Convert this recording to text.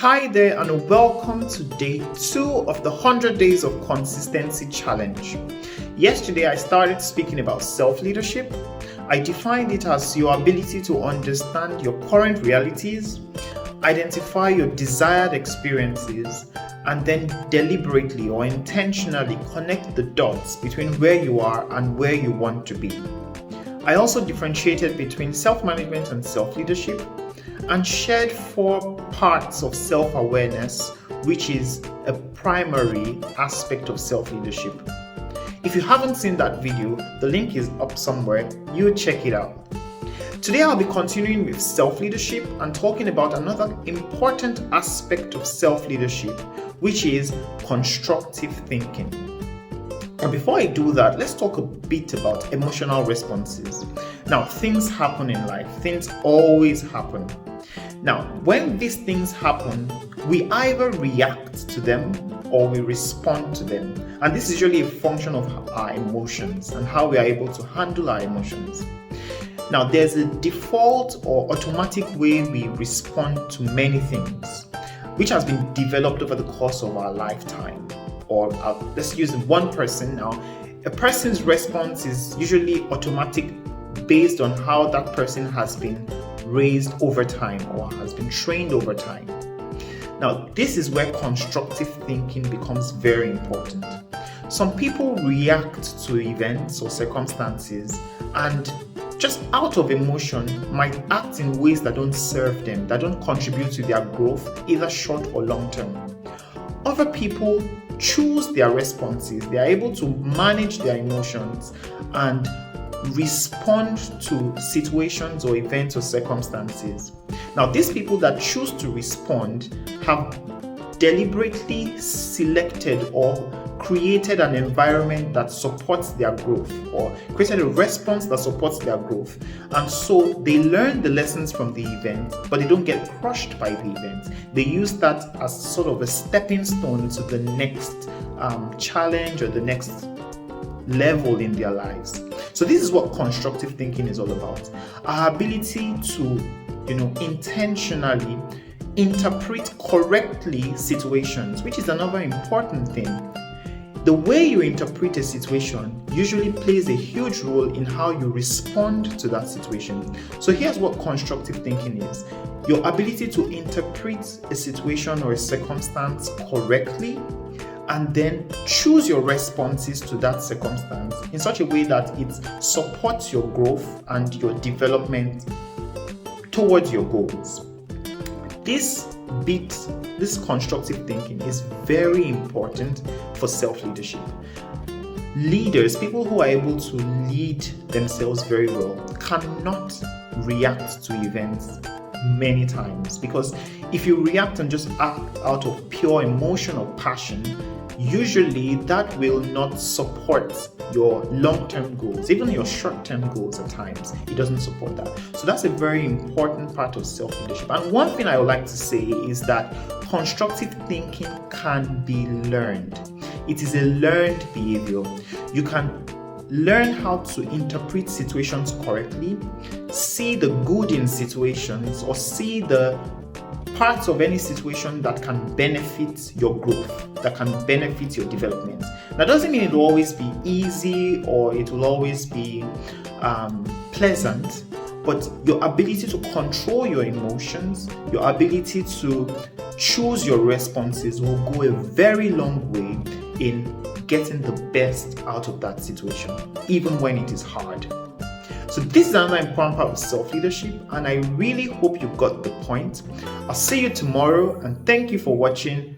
Hi there, and welcome to day 2 of the 100 Days of Consistency Challenge. Yesterday, I started speaking about self-leadership. I defined it as your ability to understand your current realities, identify your desired experiences, and then deliberately or intentionally connect the dots between where you are and where you want to be. I also differentiated between self-management and self-leadership and shared 4 parts of self-awareness, which is a primary aspect of self-leadership. If you haven't seen that video, the link is up somewhere. You check it out. Today I'll be continuing with self-leadership and talking about another important aspect of self-leadership, which is constructive thinking. And before I do that, let's talk a bit about emotional responses. Now, things happen in life. Things always happen. Now, when these things happen, we either react to them or we respond to them. And this is usually a function of our emotions and how we are able to handle our emotions. Now, there's a default or automatic way we respond to many things, which has been developed over the course of our lifetime. Or let's use one person now. A person's response is usually automatic based on how that person has been raised over time or has been trained over time. Now, this is where constructive thinking becomes very important. Some people react to events or circumstances and just out of emotion might act in ways that don't serve them, that don't contribute to their growth, either short or long term. Other people choose their responses. They are able to manage their emotions and respond to situations or events or circumstances. Now, these people that choose to respond have deliberately selected or created an environment that supports their growth or created a response that supports their growth. And so they learn the lessons from the event, but they don't get crushed by the event. They use that as sort of a stepping stone to the next challenge or the next level in their lives. So this is what constructive thinking is all about. Our ability to, intentionally interpret correctly situations, which is another important thing. The way you interpret a situation usually plays a huge role in how you respond to that situation. So here's what constructive thinking is. Your ability to interpret a situation or a circumstance correctly and then choose your responses to that circumstance in such a way that it supports your growth and your development towards your goals. This constructive thinking is very important for self-leadership. Leaders, people who are able to lead themselves very well, cannot react to events many times, because if you react and just act out of pure emotion or passion, usually that will not support your long-term goals, even your short-term goals at times. It doesn't support that. So that's a very important part of self-leadership. And one thing I would like to say is that constructive thinking can be learned. It is a learned behavior. You can learn how to interpret situations correctly, see the good in situations, or see the parts of any situation that can benefit your growth, that can benefit your development. That doesn't mean it will always be easy or it will always be pleasant, but your ability to control your emotions, your ability to choose your responses will go a very long way in getting the best out of that situation, even when it is hard. So this is another important part of self-leadership, and I really hope you got the point. I'll see you tomorrow, and thank you for watching.